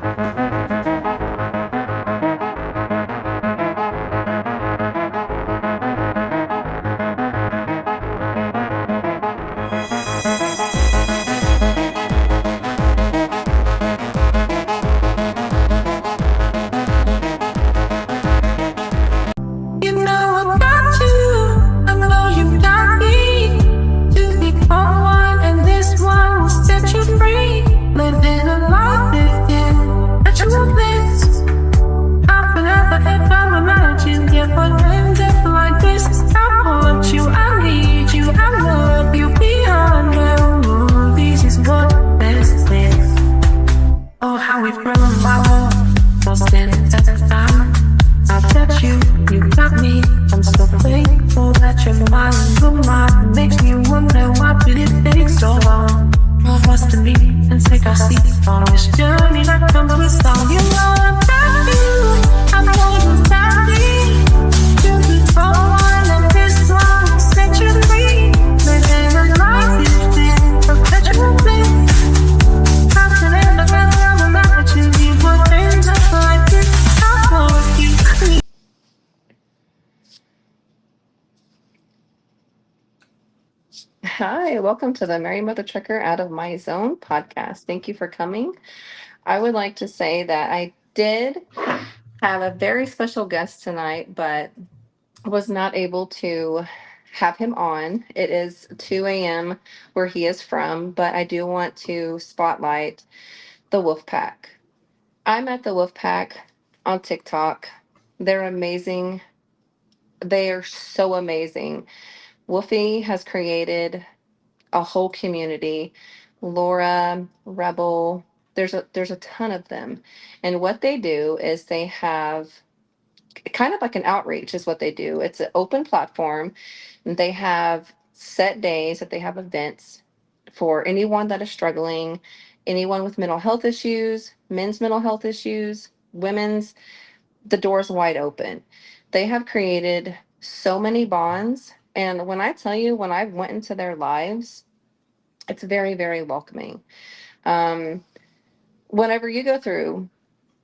You know I got you. I know you got me. To become one, and this one will set you free. Living a life within natural bliss. I feel like I found my magic. Yeah, but ends up like this. I want you, I need you, I love you beyond the movies. Is what best is. Oh, how we've grown, my world. So standing test of time. I've got you, you got me. I'm so thankful that you're mine. You're mine. Makes me wonder why did it take so long for us to meet and take our seats on this journey that comes with song. You know I've got you. I know you got me. To be one and this one will set you free. Living a life is in perpetual bliss. Confident that there's no matter to me what ends up like this. I love you. Hi, welcome to the Mary.MotherTrucker Out of My Zone podcast. Thank you for coming. I would like to say that I did have a very special guest tonight, but was not able to have him on. It is 2 a.m. where he is from, but I do want to spotlight the Wolfpack. I met the Wolfpack on TikTok. They're amazing. They are so amazing. Wolfie has created a whole community. Laura, Rebel, there's a ton of them. And what they do is they have kind of like an outreach is what they do. It's an open platform. And they have set days that they have events for anyone that is struggling, anyone with mental health issues, men's mental health issues, women's, the door's wide open. They have created so many bonds. And when I tell you, when I went into their lives, it's very, very welcoming. Um, Whenever you go through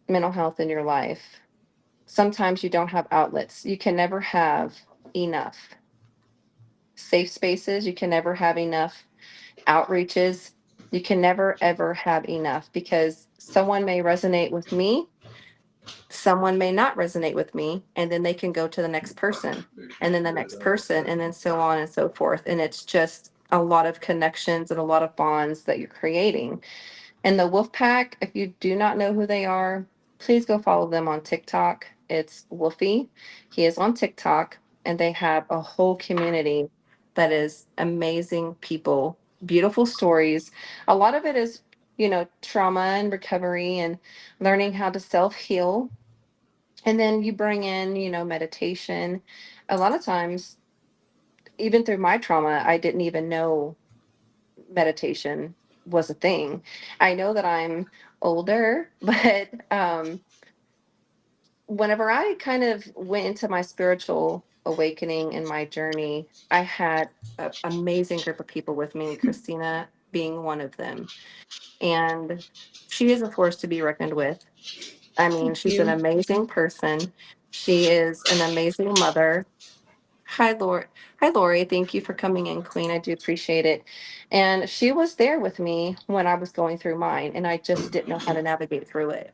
mental health in your life, sometimes you don't have outlets. You can never have enough safe spaces. You can never have enough outreaches. You can never, ever have enough because someone may resonate with me, someone may not resonate with me, and then they can go to the next person, and then the next person, and then so on and so forth. And it's just a lot of connections and a lot of bonds that you're creating. And the Wolfpack, if you do not know who they are, please go follow them on TikTok. It's Wolfie. He is on TikTok, and they have a whole community that is amazing people, beautiful stories. A lot of it is, trauma and recovery and learning how to self heal. And then you bring in, meditation. A lot of times, even through my trauma, I didn't even know meditation was a thing. I know that I'm older, but whenever I kind of went into my spiritual awakening in my journey, I had an amazing group of people with me, Christina being one of them. And she is a force to be reckoned with. I mean, Thank she's an you. amazing person. She is an amazing mother. Hi, Lori. Hi, Lori. Thank you for coming in, Queen. I do appreciate it. And she was there with me when I was going through mine, and I just didn't know how to navigate through it.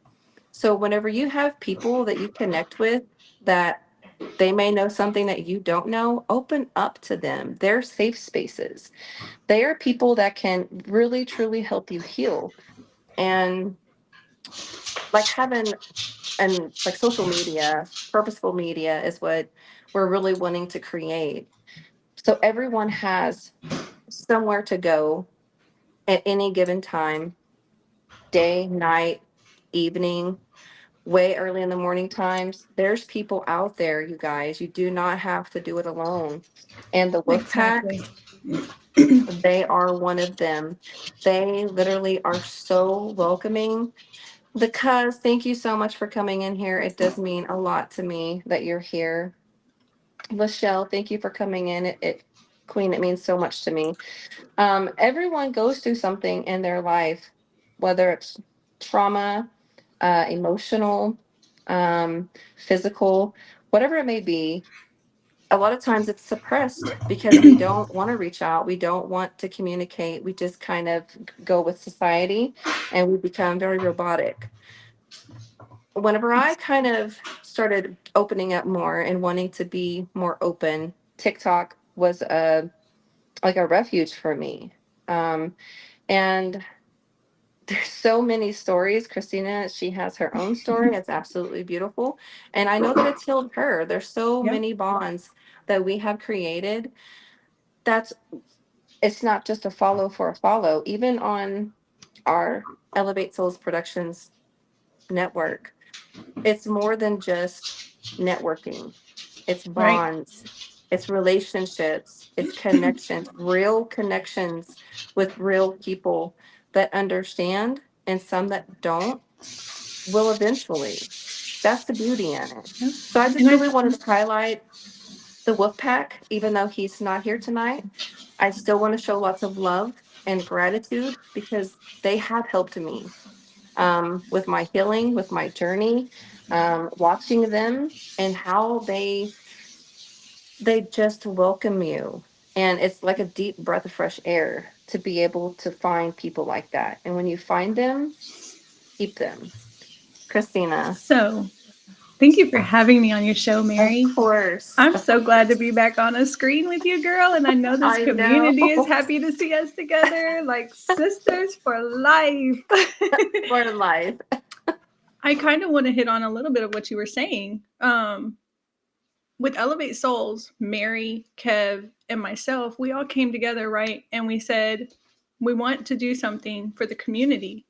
So, whenever you have people that you connect with that they may know something that you don't know, open up to them. They're safe spaces. They are people that can really, truly help you heal. And like having and like social media, purposeful media is what we're really wanting to create. So everyone has somewhere to go at any given time, day, night, evening, way early in the morning times. There's people out there, you guys. You do not have to do it alone. And the Wolf Pack, Exactly. they are one of them. They literally are so welcoming. Because thank you so much for coming in here. It does mean a lot to me that you're here. Lachelle, thank you for coming in. Queen, it means so much to me. Everyone goes through something in their life, whether it's trauma, emotional, physical, whatever it may be. A lot of times it's suppressed because we don't want to reach out. We don't want to communicate. We just kind of go with society and we become very robotic. Whenever I kind of started opening up more and wanting to be more open, TikTok was a like a refuge for me. And there's so many stories. Christina, she has her own story. It's absolutely beautiful. And I know that it's healed her. There's so Yep. many bonds that we have created. That's it's not just a follow for a follow. Even on our Elevate Souls Productions network, it's more than just networking. It's Right. bonds, it's relationships, it's connections, real connections with real people that understand and some that don't will eventually. That's the beauty in it. Yep. So I And just I really wanted to highlight the wolf pack, even though he's not here tonight. I still want to show lots of love and gratitude because they have helped me with my healing, with my journey, watching them and how they just welcome you. And it's like a deep breath of fresh air to be able to find people like that. And when you find them, keep them. Christina, so thank you for having me on your show, of Mary. course, I'm of so glad to course. be back on a screen with you, girl. And I know this I know. community is happy to see us together like sisters for life. For life. I kind of want to hit on a little bit of what you were saying. With Elevate Souls, Mary, Kev, and myself, we all came together, right? And we said, we want to do something for the community.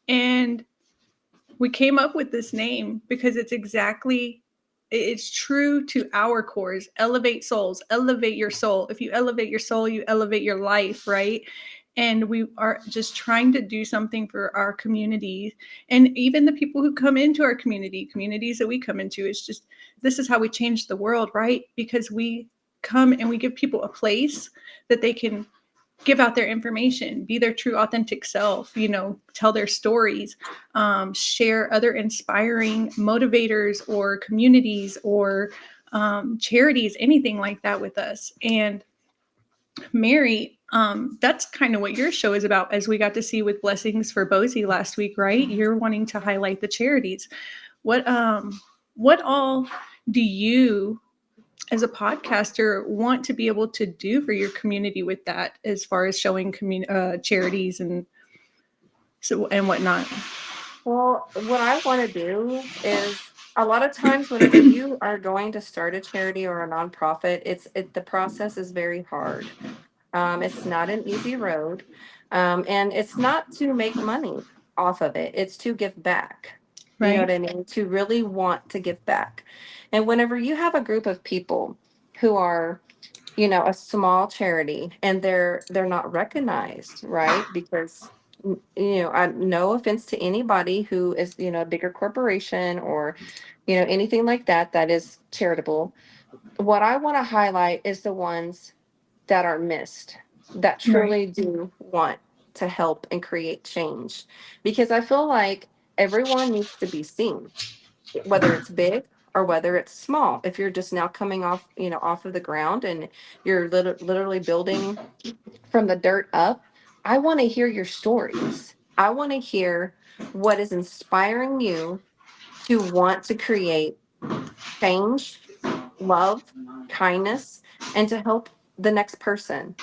And we came up with this name because it's true to our cores. Elevate souls, elevate your soul. If you elevate your soul, you elevate your life, right? And we are just trying to do something for our community and even the people who come into our communities that we come into. It's just, this is how we change the world, right? Because we come and we give people a place that they can give out their information, be their true authentic self, tell their stories, share other inspiring motivators or communities or charities, anything like that with us. And Mary, that's kind of what your show is about, as we got to see with Blessings for Bosie last week, right? You're wanting to highlight the charities. What all do you as a podcaster want to be able to do for your community with that, as far as showing charities and so and whatnot? Well, what I want to do is a lot of times whenever you are going to start a charity or a nonprofit, the process is very hard. It's not an easy road. And it's not to make money off of it. It's to give back. You know what Right. I mean? To really want to give back. And whenever you have a group of people who are, a small charity and they're not recognized, right? Because I no offense to anybody who is, a bigger corporation or, anything like that that is charitable. What I want to highlight is the ones that are missed, that Right. truly do want to help and create change. Because I feel like everyone needs to be seen, whether it's big or whether it's small. If you're just now coming off, off of the ground and you're literally building from the dirt up, I want to hear your stories. I want to hear what is inspiring you to want to create change, love, kindness, and to help the next person.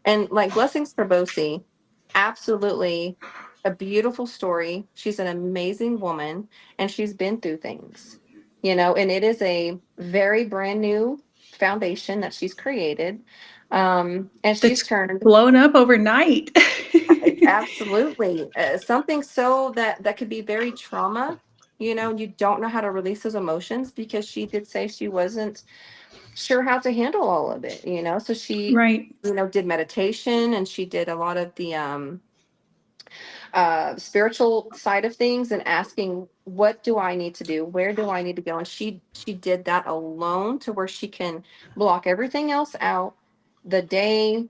And like Blessings for Bosie, absolutely a beautiful story. She's an amazing woman and she's been through things, and it is a very brand new foundation that she's created. And she's That's turned blown up overnight. absolutely something so that could be very trauma. You don't know how to release those emotions because she did say she wasn't sure how to handle all of it, so she Right. did meditation and she did a lot of the spiritual side of things and asking, what do I need to do, where do I need to go, and she did that alone to where she can block everything else out, the day,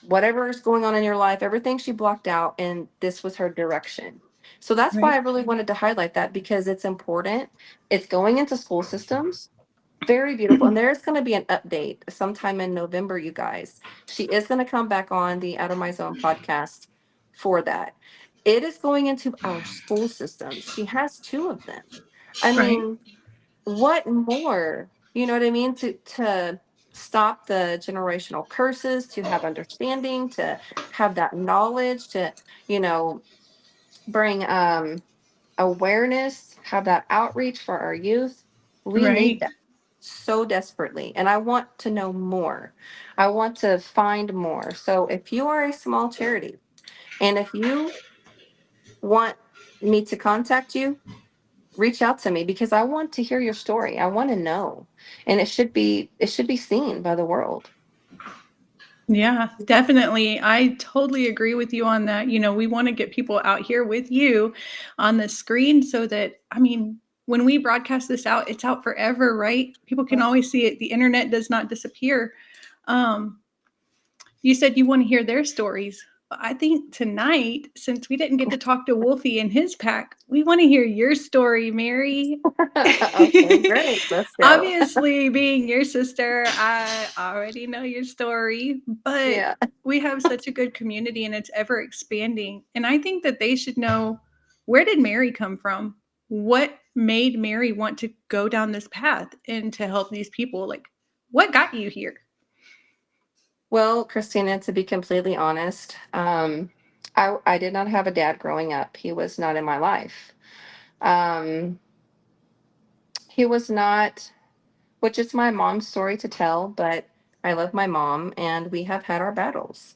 whatever is going on in your life, everything she blocked out, and this was her direction. So that's why I Right. really wanted to highlight that, because it's important. It's going into school systems. Very beautiful. And there's going to be an update sometime in November, you guys. She is going to come back on the Out of My Zone podcast for that. It is going into our school systems. She has two of them. I Right. mean, what more? You know what I mean? To stop the generational curses, to have understanding, to have that knowledge, to, you know, bring awareness, have that outreach for our youth. We need Right. that so desperately. And I want to know more. I want to find more. So if you are a small charity and if you want me to contact you, reach out to me, because I want to hear your story. I want to know. And it should be seen by the world. Yeah, definitely. I totally agree with you on that. We want to get people out here with you on the screen so that, I mean, when we broadcast this out, it's out forever, right? People can always see it. The internet does not disappear. Um, you said you want to hear their stories. I think tonight, since we didn't get to talk to Wolfie and his pack, we want to hear your story, Mary. Okay, great. Let's go. Obviously, being your sister, I already know your story, but Yeah. we have such a good community and it's ever expanding. And I think that they should know, where did Mary come from? What made Mary want to go down this path and to help these people? Like, what got you here? Well, Christina, to be completely honest, I did not have a dad growing up. He was not in my life. Um, he was not, which is my mom's story to tell, but I love my mom and we have had our battles.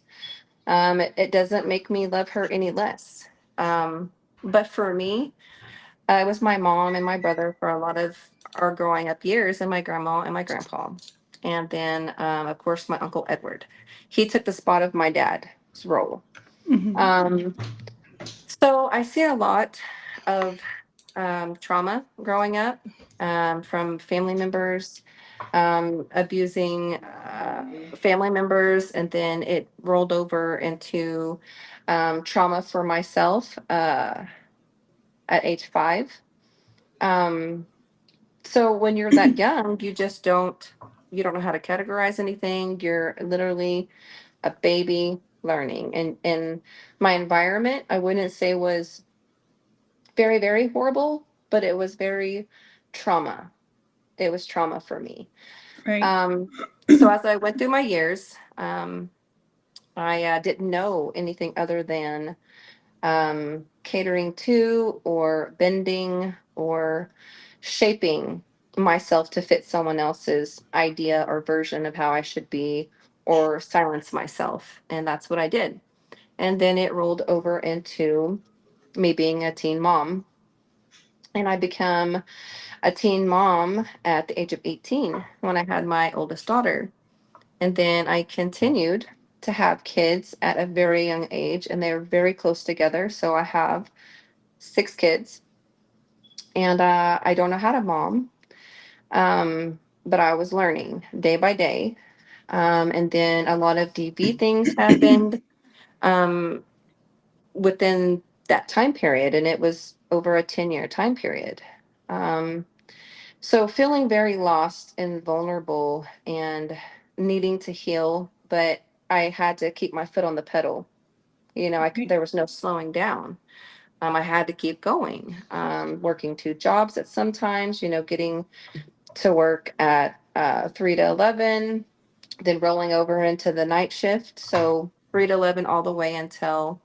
It doesn't make me love her any less. But for me, it was my mom and my brother for a lot of our growing up years, and my grandma and my grandpa. And then, of course, my Uncle Edward. He took the spot of my dad's role. Mhm. Um, so I see a lot of trauma growing up, from family members abusing family members, and then it rolled over into trauma for myself at age 5. Um, so when you're that young, you don't know how to categorize anything. You're literally a baby learning, and my environment, I wouldn't say was very, very horrible, but it was very trauma. It was trauma for me. Right. Um, so as I went through my years, I didn't know anything other than catering to, or bending, or shaping myself to fit someone else's idea or version of how I should be, or silence myself. And that's what I did. And then it rolled over into me being a teen mom. And I became a teen mom at the age of 18 when I had my oldest daughter. And then I continued to have kids at a very young age, and they were very close together. So I have 6 kids, and I don't know how to mom, but I was learning day by day. And then a lot of DV things happened um, within that time period, and it was over a 10-year time period. Um, So feeling very lost and vulnerable and needing to heal, but I had to keep my foot on the pedal. Right. There was no slowing down. I had to keep going, working 2 jobs at sometimes, getting to work at 3 to 11, then rolling over into the night shift. So 3 to 11 all the way until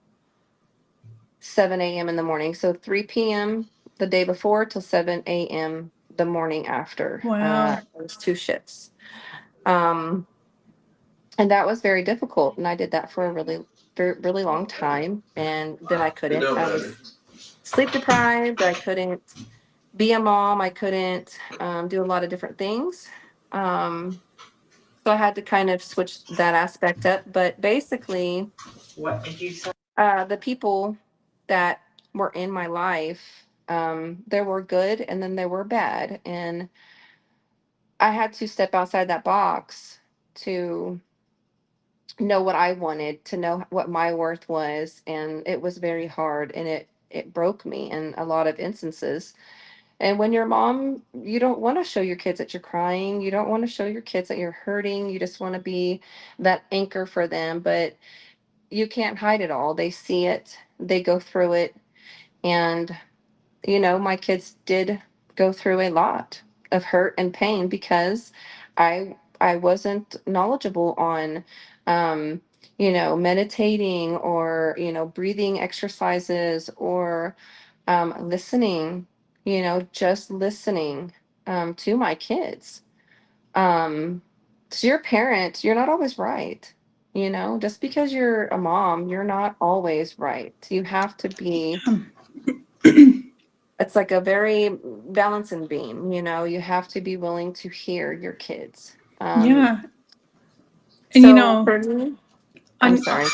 7 a.m. in the morning. So 3 p.m. the day before till 7 a.m. the morning after. Wow. Those 2 shifts. Um, and that was very difficult. And I did that for a really, very, really long time. And then I couldn't. I was sleep deprived. I couldn't be a mom. I couldn't do a lot of different things. Um, so I had to kind of switch that aspect up. But basically, the people that were in my life, there were good and then there were bad. And I had to step outside that box to know what I wanted, to know what my worth was. And it was very hard. And it broke me in a lot of instances. And when you're a mom, you don't want to show your kids that you're crying. You don't want to show your kids that you're hurting. You just want to be that anchor for them. But you can't hide it all. They see it, they go through it. And, my kids did go through a lot of hurt and pain because I wasn't knowledgeable on, meditating or, breathing exercises or listening, just listening to my kids. Um, to your parent, you're not always right. Just because you're a mom, you're not always right. You have to be, it's like a very balancing beam, you have to be willing to hear your kids. Yeah. And So for me, I'm I'm sorry.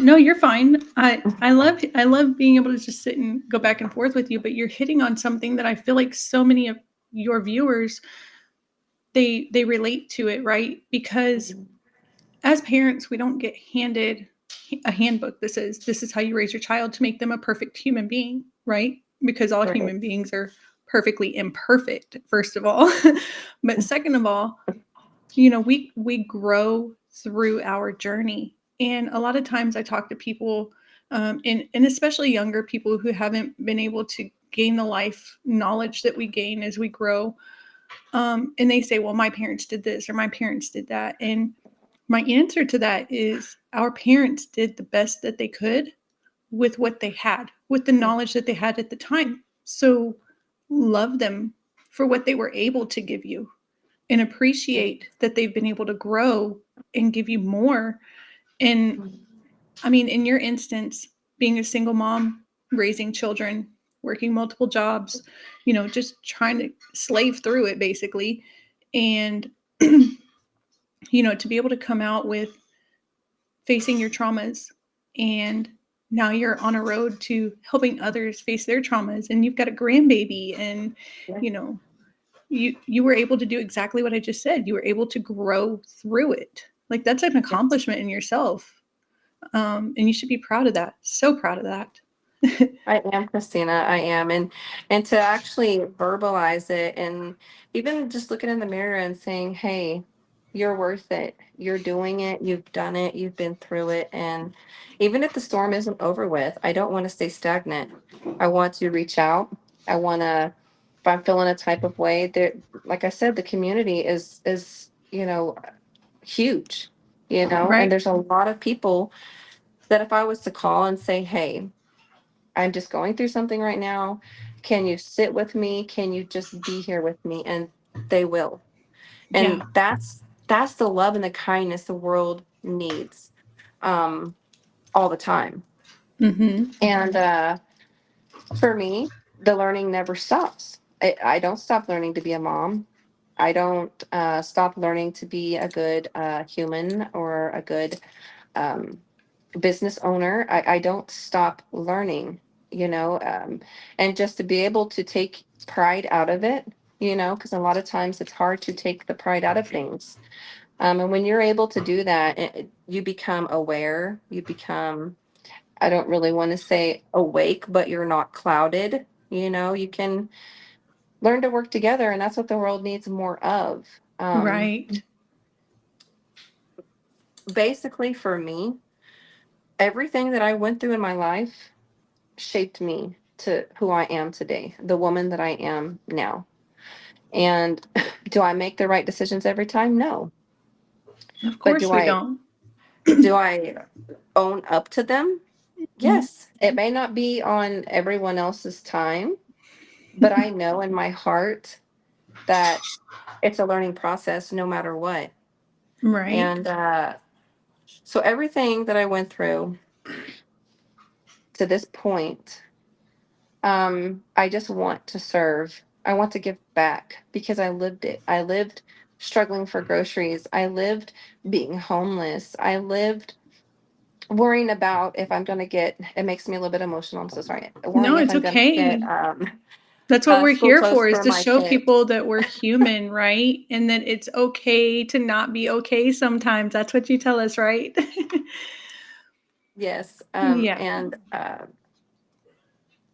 no, you're fine. I love being able to just sit and go back and forth with you, but you're hitting on something that I feel like so many of your viewers they relate to it, right? Because as parents, we don't get handed a handbook that says this is how you raise your child to make them a perfect human being, right? Because all Right. human beings are perfectly imperfect, first of all. But second of all, we grow through our journey. And a lot of times I talk to people, and especially younger people who haven't been able to gain the life knowledge that we gain as we grow. And they say, well, my parents did this or my parents did that. And my answer to that is our parents did the best that they could with what they had, with the knowledge that they had at the time. So love them for what they were able to give you and appreciate that they've been able to grow and give you more. And I mean, in your instance, being a single mom, raising children, working multiple jobs, just trying to slave through it basically. And, to be able to come out with facing your traumas, and now you're on a road to helping others face their traumas, and you've got a grandbaby, and, you were able to do exactly what I just said. You were able to grow through it. Like, that's an accomplishment in yourself. And you should be proud of that. So proud of that. I am, Christina. I am. And to actually verbalize it and even just looking in the mirror and saying, hey, you're worth it. You're doing it. You've done it. You've been through it. And even if the storm isn't over with, I don't want to stay stagnant. I want to reach out. I want to, if I'm feeling a type of way, there, like I said, the community is, huge, and Right. there's a lot of people that if I was to call and say, hey, I'm just going through something right now. Can you sit with me? Can you just be here with me? And they will. Yeah. And that's the love and the kindness the world needs um all the time. Mm-hmm. And for me, the learning never stops. I don't stop learning to be a mom. I don't stop learning to be a good human or a good um, business owner. I don't stop learning, and just to be able to take pride out of it, because a lot of times it's hard to take the pride out of things. And when you're able to do that, you become aware, you become, I don't really want to say awake, but you're not clouded. You can learn to work together, and that's what the world needs more of. Right. Basically, for me, everything that I went through in my life shaped me to who I am today, the woman that I am now. And do I make the right decisions every time? No. Of But course we don't. do I own up to them? Yes. It may not be on everyone else's time, but I know in my heart that it's a learning process no matter what. Right. And so everything that I went through to this point, I just want to serve. I want to give back because I lived it. I lived struggling for groceries. I lived being homeless. I lived worrying about if I'm going to get, it makes me a little bit emotional. I'm so sorry. No, Worrying if it's I'm going to get okay. That's what we're school here clothes for, is for to my show people kids. that we're human, right? And that it's okay to not be okay sometimes. That's what you tell us, right? Yes. Yeah. And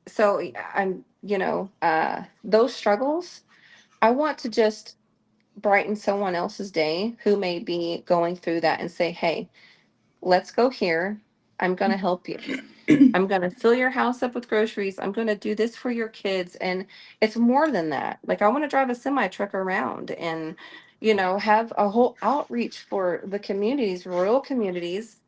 so I'm, those struggles, I want to just brighten someone else's day who may be going through that and say, hey, let's go here. I'm going to help you. I'm going to fill your house up with groceries. I'm going to do this for your kids. And it's more than that. Like, I want to drive a semi truck around and, have a whole outreach for the communities, rural communities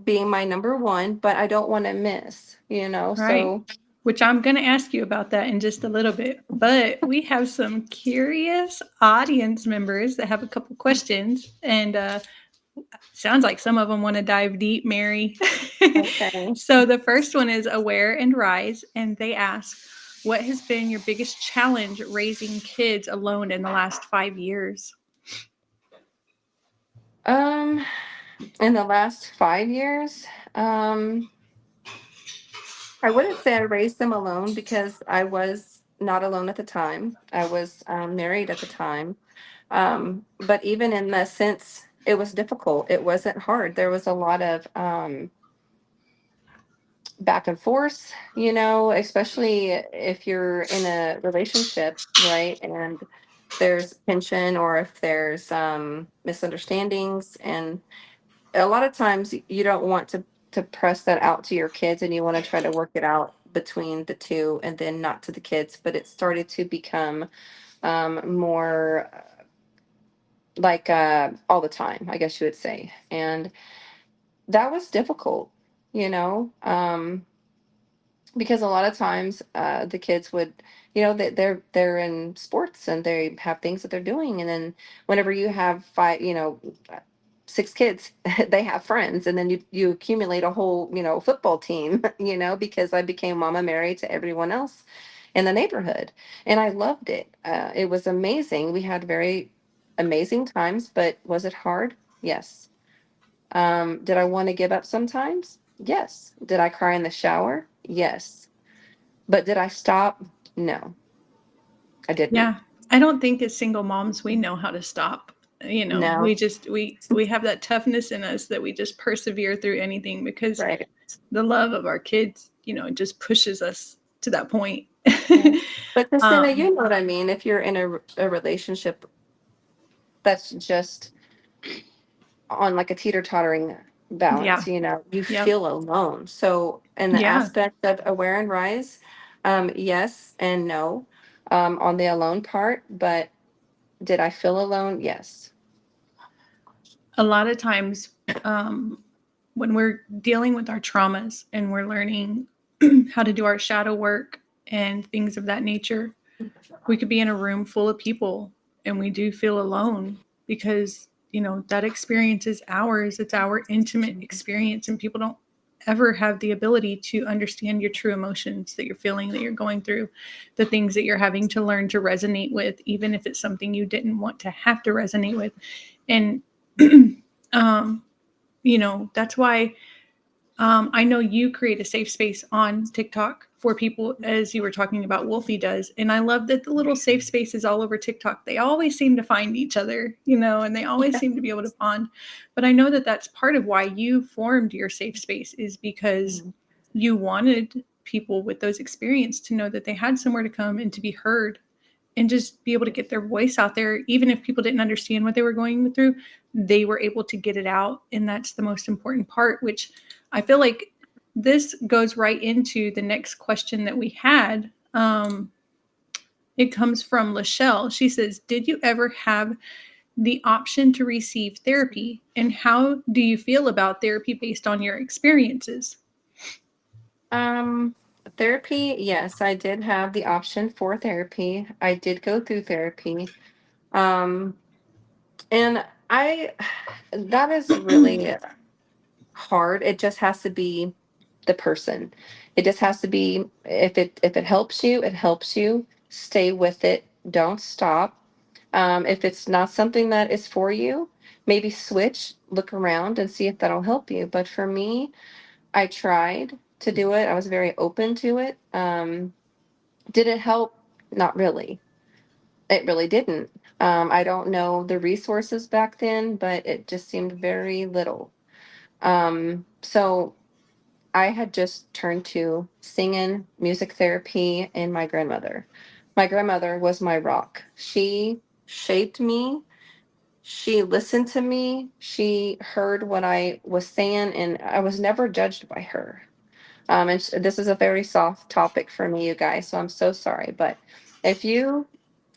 being my number one, but I don't want to miss, Right. so. Which I'm going to ask you about that in just a little bit. But we have some curious audience members that have a couple questions. And sounds like some of them want to dive deep, Mary. Okay. So the first one is Aware and Rise. And they ask, what has been your biggest challenge raising kids alone in the last 5 years? Um, in the last 5 years, I wouldn't say I raised them alone because I was not alone at the time. I was married at the time. But even in the sense, it was difficult. It wasn't hard. There was a lot of back and forth, especially if you're in a relationship, right? And there's tension or if there's misunderstandings. And a lot of times you don't want to press that out to your kids and you want to try to work it out between the two and then not to the kids. But it started to become more like all the time, I guess you would say. And that was difficult, you know. Because a lot of times the kids would, they're in sports and they have things that they're doing, and then whenever you have five, 6 kids, they have friends, and then you accumulate a whole, football team, because I became Mama Mary to everyone else in the neighborhood, and I loved it. It was amazing. We had very amazing times, but was it hard? Yes. Did I want to give up sometimes? Yes. Did I cry in the shower? Yes. But did I stop? No, I didn't. Yeah. I don't think as single moms we know how to stop. No, We just we have that toughness in us that we just persevere through anything because right. the love of our kids, just pushes us to that point. Yeah. But Christina, um, you know what I mean. If you're in a relationship that's just on like a teeter-tottering yeah. balance, you Yep. feel alone. So in the Yeah. aspect of Aware and Rise, yes and no, on the alone part, but did I feel alone? Yes. A lot of times, um, when we're dealing with our traumas and we're learning how to do our shadow work and things of that nature, we could be in a room full of people and we do feel alone because that experience is ours. It's our intimate experience, and people don't ever have the ability to understand your true emotions that you're feeling, that you're going through, the things that you're having to learn to resonate with, even if it's something you didn't want to have to resonate with. And um, that's why I know you create a safe space on TikTok for people, as you were talking about, Wolfie does. And I love that the little safe spaces all over TikTok, they always seem to find each other, and they always Yeah. seem to be able to bond. But I know that that's part of why you formed your safe space, is because Mhm. you wanted people with those experiences to know that they had somewhere to come and to be heard and just be able to get their voice out there. Even if people didn't understand what they were going through, they were able to get it out. And that's the most important part, which I feel like this goes right into the next question that we had. It comes from Lachelle. She says, did you ever have the option to receive therapy? And how do you feel about therapy based on your experiences? Um, Therapy, yes, I did have the option for therapy. I did go through therapy. Um, and that is really hard. It just has to be the person. It just has to be, if it helps you, it helps you. Stay with it. Don't stop. If it's not something that is for you, maybe switch, look around and see if that'll help you. But for me, I tried to do it. I was very open to it. Did it help? Not really. It really didn't. I don't know the resources back then, but it just seemed very little. So I had just turned to singing, music therapy, and my grandmother. My grandmother was my rock. She shaped me. She listened to me. She heard what I was saying, and I was never judged by her. This is a very soft topic for me, you guys, so I'm so sorry. But if you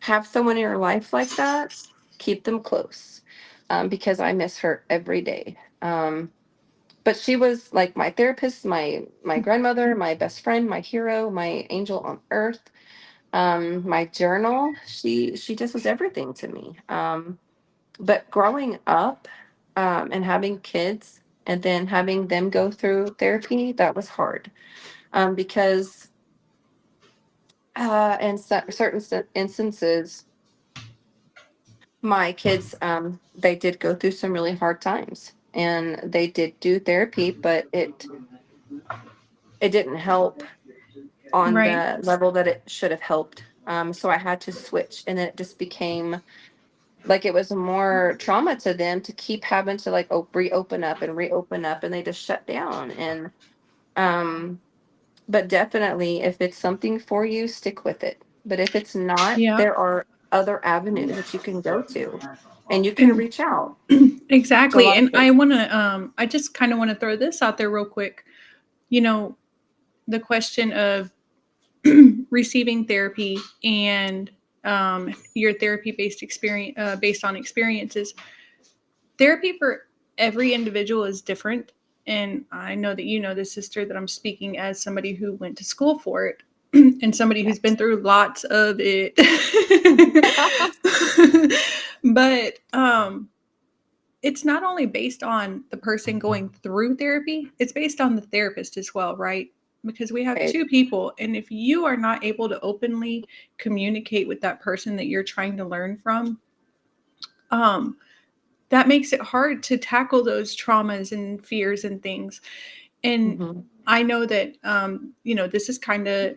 have someone in your life like that, keep them close, because I miss her every day. But she was like my therapist, my grandmother, my best friend, my hero, my angel on earth. My journal. She just was everything to me. But growing up, and having kids, and then having them go through therapy, that was hard, because in certain instances, my kids, they did go through some really hard times, and they did do therapy, but it didn't help on Right. the level that it should have helped. So I had to switch, and then it just became like it was more trauma to them to keep having to like reopen up, and they just shut down. And um, but definitely, if it's something for you, stick with it. But if it's not, Yeah. there are other avenues that you can go to, and you can And reach out to a exactly. lot of And I places. want to, I just kind of want to throw this out there real quick. You know, the question of receiving therapy and your therapy based experience, based on experiences. Therapy for every individual is different. And I know that you know this, sister, that I'm speaking as somebody who went to school for it and somebody who's been Yes. through lots of it. But it's not only based on the person going through therapy, it's based on the therapist as well, right? Because we have Right. two people. And if you are not able to openly communicate with that person that you're trying to learn from, um, that makes it hard to tackle those traumas and fears and things. And Mm-hmm. I know that, this is kind of,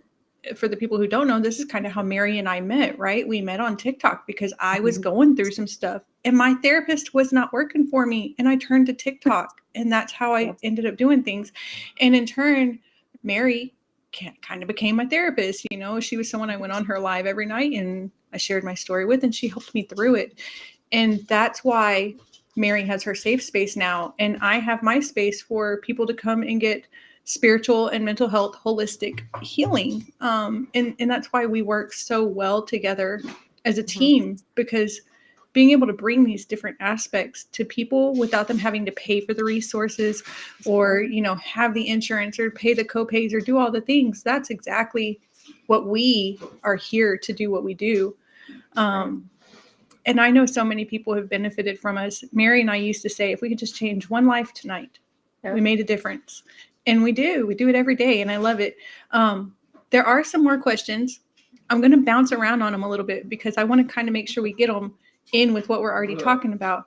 for the people who don't know, this is kind of how Mary and I met, right? We met on TikTok because I was Mm-hmm. going through some stuff and my therapist was not working for me. And I turned to TikTok, and that's how I Yes. ended up doing things. And in turn, Mary kind of became my therapist. She was someone I went on her live every night and I shared my story with, and she helped me through it. And that's why Mary has her safe space now. And I have my space for people to come and get spiritual and mental health holistic healing. And that's why we work so well together as a Mm-hmm. team, because being able to bring these different aspects to people without them having to pay for the resources or, have the insurance or pay the copays or do all the things, that's exactly what we are here to do, what we do. Right. Um, and I know so many people have benefited from us. Mary and I used to say, if we could just change one life tonight, we Yep. made a difference. And we do. We do it every day, and I love it. There are some more questions. I'm going to bounce around on them a little bit because I want to kind of make sure we get them in with what we're already talking about.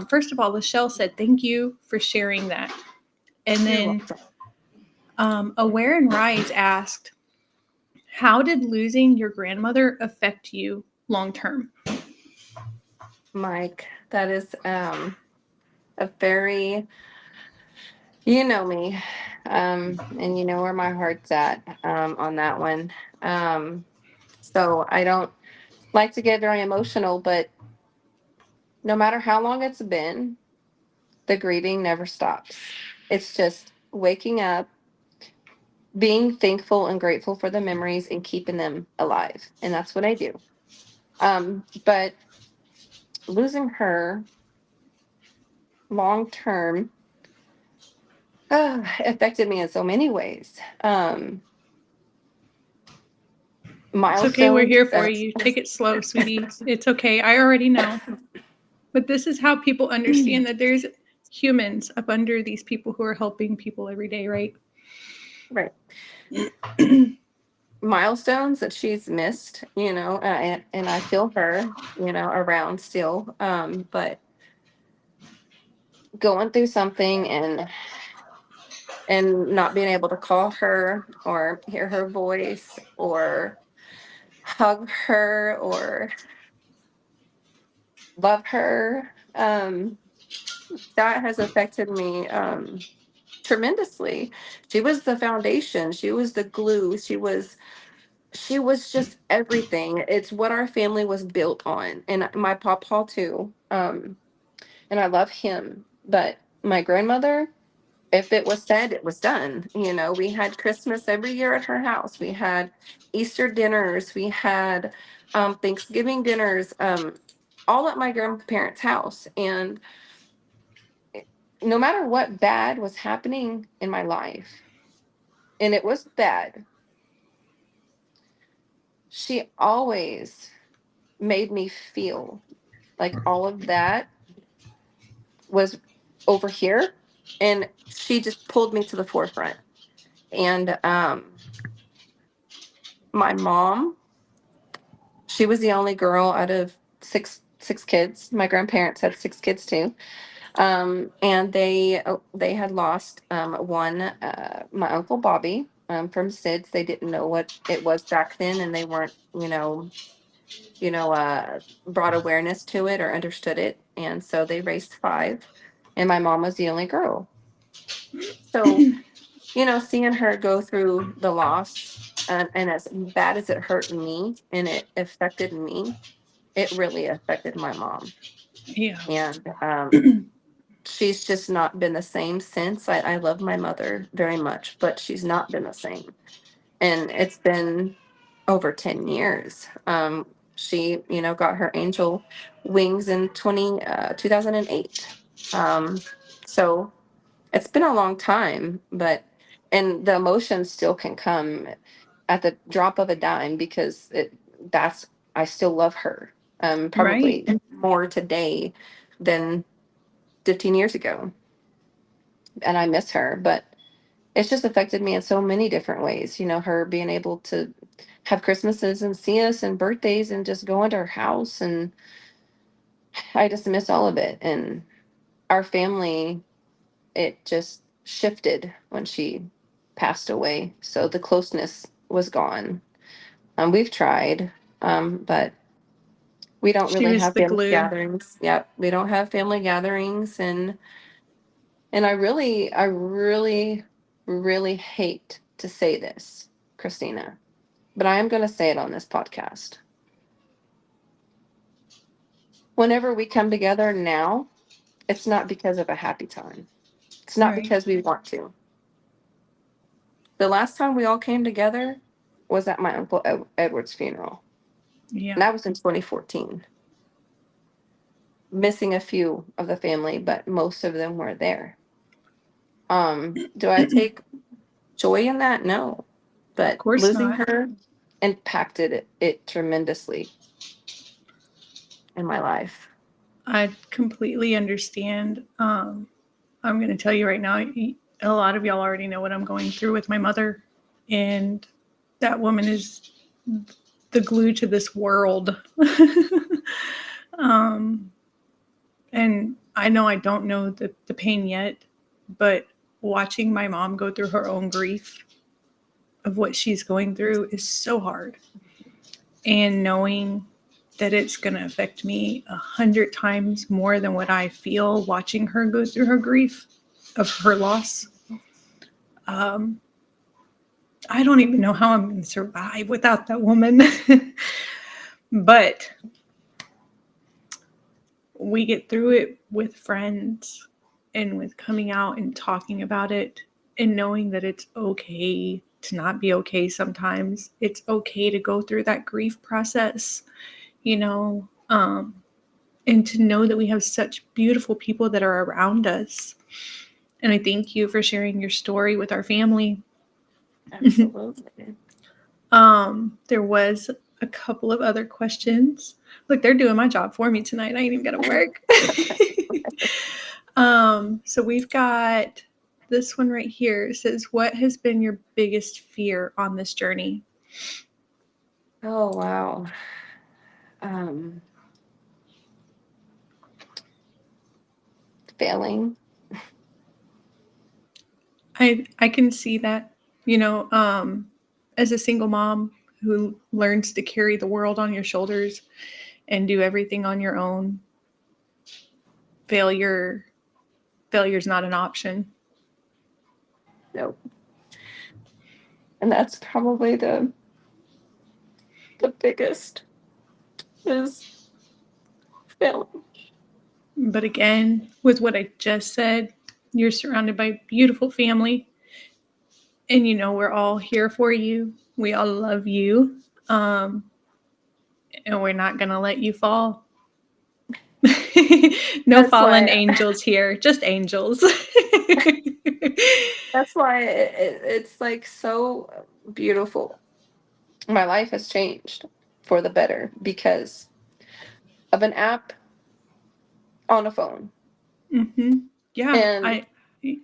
First of all, Lachelle said, thank you for sharing that. And You're then welcome. Aware and Rise asked, how did losing your grandmother affect you long term? Mike, that is a very, you know me, and you know where my heart's at, on that one. Um, so I don't like to get very emotional, but no matter how long it's been, the grieving never stops. It's just waking up, being thankful and grateful for the memories and keeping them alive. And that's what I do. But losing her long term affected me in so many ways. It's okay. We're Milestones. here for you. Take it slow, sweetie. It's okay. I already know. But this is how people understand that there's humans up under these people who are helping people every day, right? Right. Milestones that she's missed, and I feel her, around still. But going through something and not being able to call her or hear her voice or hug her or love her, that has affected me, tremendously. She was the foundation. She was the glue. She was just everything. It's what our family was built on. And my papa too. And I love him. But my grandmother, if it was said, it was done. We had Christmas every year at her house. We had Easter dinners. We had Thanksgiving dinners, all at my grandparents' house. And no matter what bad was happening in my life, and it was bad, she always made me feel like all of that was over here, and she just pulled me to the forefront. And my mom, she was the only girl out of six kids. My grandparents had six kids too. And they had lost one, my uncle Bobby, from SIDS. They didn't know what it was back then, and they weren't, brought awareness to it or understood it. And so they raised five, and my mom was the only girl. So, seeing her go through the loss, and as bad as it hurt me and it affected me, it really affected my mom. Yeah. And she's just not been the same since. I love my mother very much, but she's not been the same. And it's been over 10 years. She, got her angel wings in 2008. So it's been a long time, and the emotions still can come at the drop of a dime, because I still love her. Right. Probably more today than 15 years ago. And I miss her, but it's just affected me in so many different ways. Her being able to have Christmases and see us and birthdays and just go into her house, and I just miss all of it. And our family, it just shifted when she passed away. So the closeness was gone. We've tried, but we don't She really was have the family glue. gatherings. Yep, we don't have family gatherings, and I really, really hate to say this, Christina, but I am going to say it on this podcast. Whenever we come together now, it's not because of a happy time. It's not Right. because we want to. The last time we all came together was at my Uncle Edward's funeral, Yeah. and that was in 2014. Missing a few of the family, but most of them were there. Do I take joy in that? No. Of But course losing not. her impacted it tremendously in my life. I completely understand. I'm going to tell you right now, a lot of y'all already know what I'm going through with my mother. And that woman is the glue to this world. um, and I know I don't know the pain yet, but watching my mom go through her own grief of what she's going through is so hard. And knowing that it's going to affect me 100 times more than what I feel watching her go through her grief of her loss. I don't even know how I'm going to survive without that woman. But we get through it with friends and with coming out and talking about it and knowing that it's okay to not be okay sometimes. It's okay to go through that grief process, you know, and to know that we have such beautiful people that are around us. And I thank you for sharing your story with our family. Absolutely. There was a couple of other questions. Look, they're doing my job for me tonight. I ain't even got to work. So we've got this one right here. It says, what has been your biggest fear on this journey? Oh, wow. Failing. I can see that, as a single mom who learns to carry the world on your shoulders and do everything on your own, failure's not an option. Nope. And that's probably the biggest is family. But again, with what I just said, you're surrounded by beautiful family. And we're all here for you. We all love you. And we're not going to let you fall. No That's fallen why angels here, just angels. that's why it's like so beautiful. My life has changed for the better because of an app on a phone. hmm Yeah, And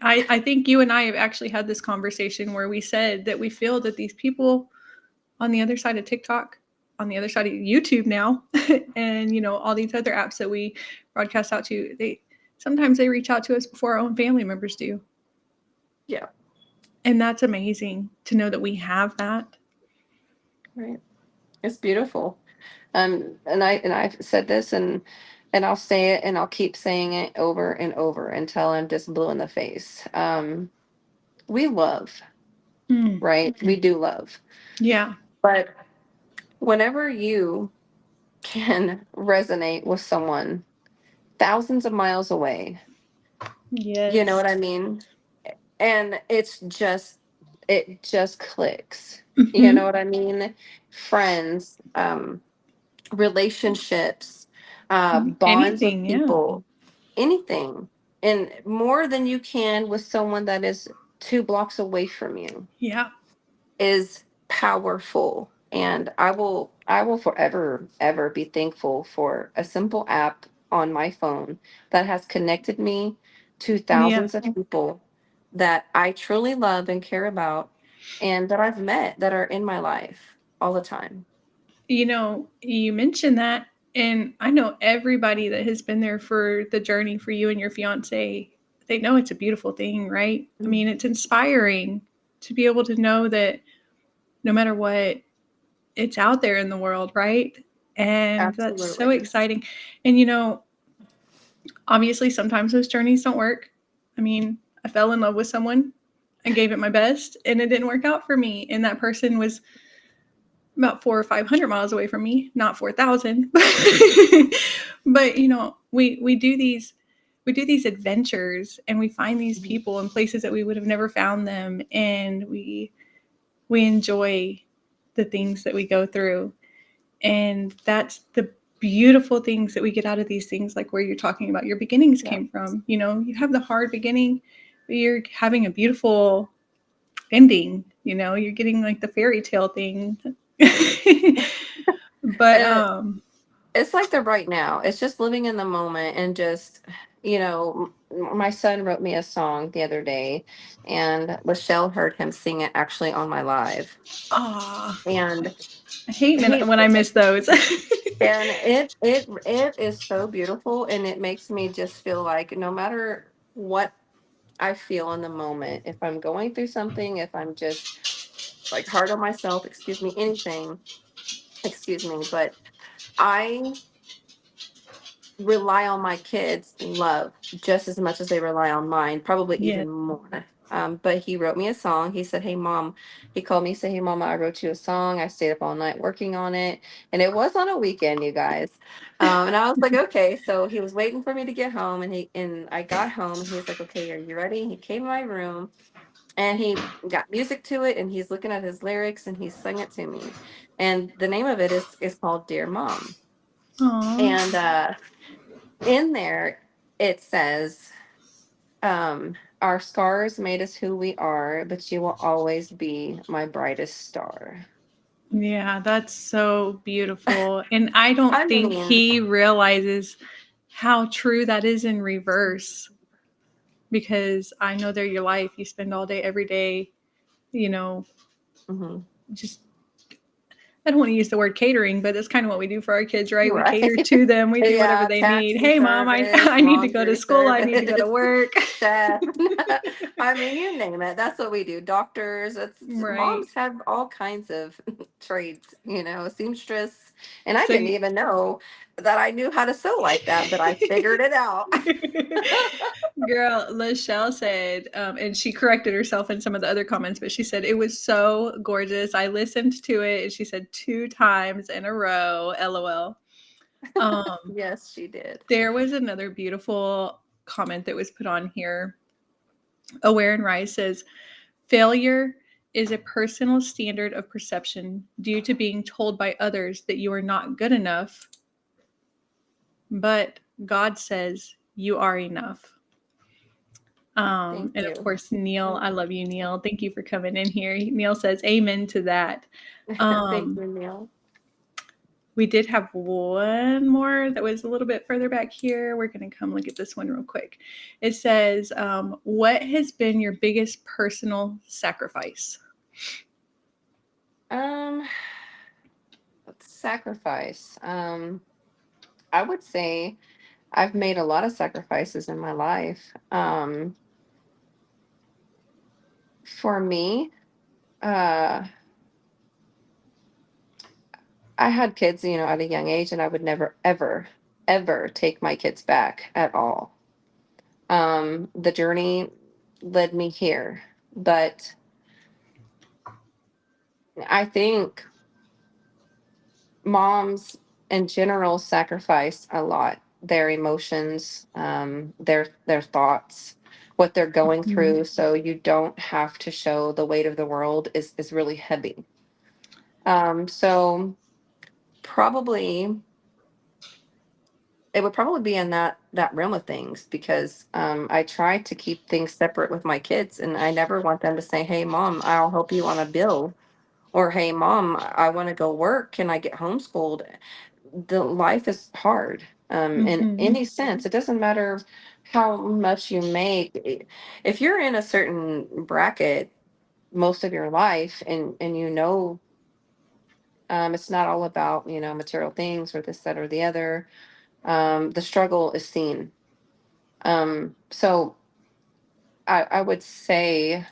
I think you and I have actually had this conversation where we said that we feel that these people on the other side of TikTok, on the other side of YouTube now, and all these other apps that we broadcast out to, they sometimes they reach out to us before our own family members do. yeah, And that's amazing to know that we have that. right. It's beautiful. And I've said this and I'll say it and I'll keep saying it over and over until I'm just blue in the face. We love, Mm, right? We do love. yeah. But whenever you can resonate with someone thousands of miles away, you know Yes. what I mean? And it just clicks. You know hmm what I mean? Friends, relationships, bonds with Anything, yeah. people, anything. And more than you can with someone that is 2 blocks away from you Yeah. is powerful. And I will forever ever be thankful for a simple app on my phone that has connected me to Yeah. thousands of people that I truly love and care about and that I've met that are in my life all the time. You mentioned that, and I know everybody that has been there for the journey for you and your fiance, they know it's a beautiful thing, right? I mean, it's inspiring to be able to know that no matter what, it's out there in the world, right? And that's so Absolutely. exciting. And obviously sometimes those journeys don't work. I mean, I fell in love with someone and gave it my best and it didn't work out for me. And that person was about 400 or 500 miles away from me, not 4,000. But we do these adventures and we find these people in places that we would have never found them, and we enjoy the things that we go through. And that's the beautiful things that we get out of these things, like where you're talking about your beginnings Yeah. came from. You have the hard beginning, but you're having a beautiful ending. You're getting like the fairy tale thing. But Uh, it's like the right now. It's just living in the moment and just, my son wrote me a song the other day, and Lachelle heard him sing it actually on my live. ah, And I hate he when I miss those. and it is so beautiful, and it makes me just feel like no matter what I feel in the moment, if I'm going through something, if I'm just like hard on myself, excuse me, anything, excuse me, but I rely on my kids' love just as much as they rely on mine, probably Yeah. even more. But he wrote me a song. He said, "Hey, mom," he called me, he said, "Hey, mama, I wrote you a song. I stayed up all night working on it." And it was on a weekend, you guys. And I was like, okay. So he was waiting for me to get home, and I got home, and he was like, "Okay, are you ready?" He came in my room and he got music to it, and he's looking at his lyrics and he sung it to me. And the name of it is called Dear Mom. Aw. And in there it says, our scars made us who we are, but you will always be my brightest star. Yeah, that's so beautiful. And I I don't think mean, he realizes how true that is in reverse, because I know they're your life. You spend all day, every day, you know, mhm, just I don't want to use the word catering, but that's kind of what we do for our kids, right? We cater right. to them. We do whatever Yeah, they need. taxi Hey, mom, I, service, I need to go to laundry school. I need to go to service, work. chef. I mean, you name it. That's what we do. Doctors. Right. Moms have all kinds of trades, seamstress. And I So didn't even know that I knew how to sew like that, but I figured it out. Girl, Lachelle said, and she corrected herself in some of the other comments, but she said it was so gorgeous. I listened to it, and she said 2 times in a row. LOL. Yes, she did. There was another beautiful comment that was put on here. Aware and Rise says, failure is a personal standard of perception due to being told by others that you are not good enough, but God says you are enough. Thank And of you. course, Neil, I love you, Neil. Thank you for coming in here. Neil says, amen to that. Thank you, Neil. We did have one more that was a little bit further back here. We're going to come look at this one real quick. It says, what has been your biggest personal sacrifice? Sacrifice. I would say I've made a lot of sacrifices in my life. For me, uh, I had kids, at a young age, and I would never, ever, ever take my kids back at all. The journey led me here, but I think moms in general sacrifice a lot, their emotions, their thoughts, what they're going through, so you don't have to show the weight of the world is really heavy. So probably it would probably be in that realm of things, because I try to keep things separate with my kids, and I never want them to say, "Hey, mom, I'll help you on a bill," or, "Hey, mom, I want to go work. Can I get homeschooled?" The life is hard, in Mhm. any sense. It doesn't matter how much you make. If you're in a certain bracket most of your life, and it's not all about material things or this, that, or the other. The struggle is seen. So I would say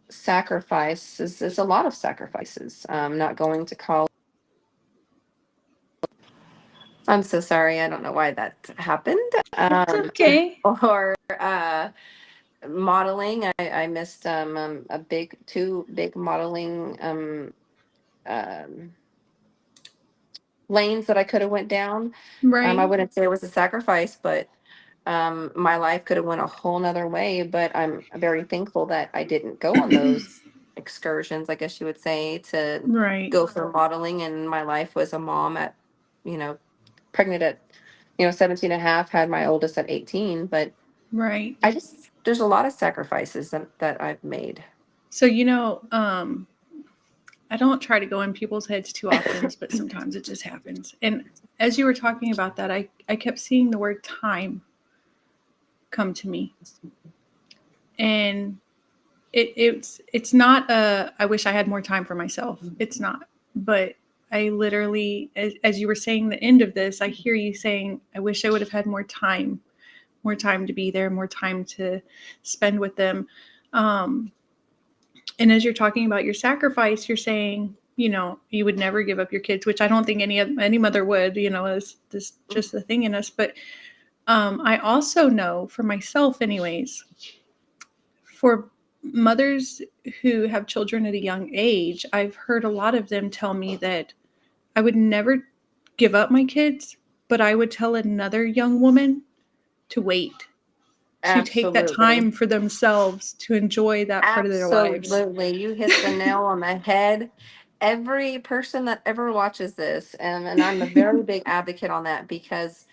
sacrifice is a lot of sacrifices. Not going to college. I'm so sorry. I don't know why that happened. It's okay. Or modeling. I missed two big modeling um, lanes that I could have went down. I Right. wouldn't say it was a sacrifice, but my life could have went a whole nother way. But I'm very thankful that I didn't go on those excursions, I guess you would say, to Right. go for modeling. And my life was a mom at, you know, pregnant at, 17 and a half, had my oldest at 18. But Right. there's a lot of sacrifices that I've made. So, I don't try to go in people's heads too often, but sometimes it just happens. And as you were talking about that, I kept seeing the word time come to me. And it's not I wish I had more time for myself. It's not. But I literally, as you were saying the end of this, I hear you saying, I wish I would have had more time to be there, more time to spend with them. And as you're talking about your sacrifice, you're saying, you would never give up your kids, which I don't think any mother would, is this just the thing in us. But I also know for myself, anyways, for mothers who have children at a young age, I've heard a lot of them tell me that I would never give up my kids, but I would tell another young woman to wait, to take that Absolutely. time for themselves to enjoy that part of their lives. Absolutely. You hit the nail on the head. Every person that ever watches this, and I'm a very big advocate on that, because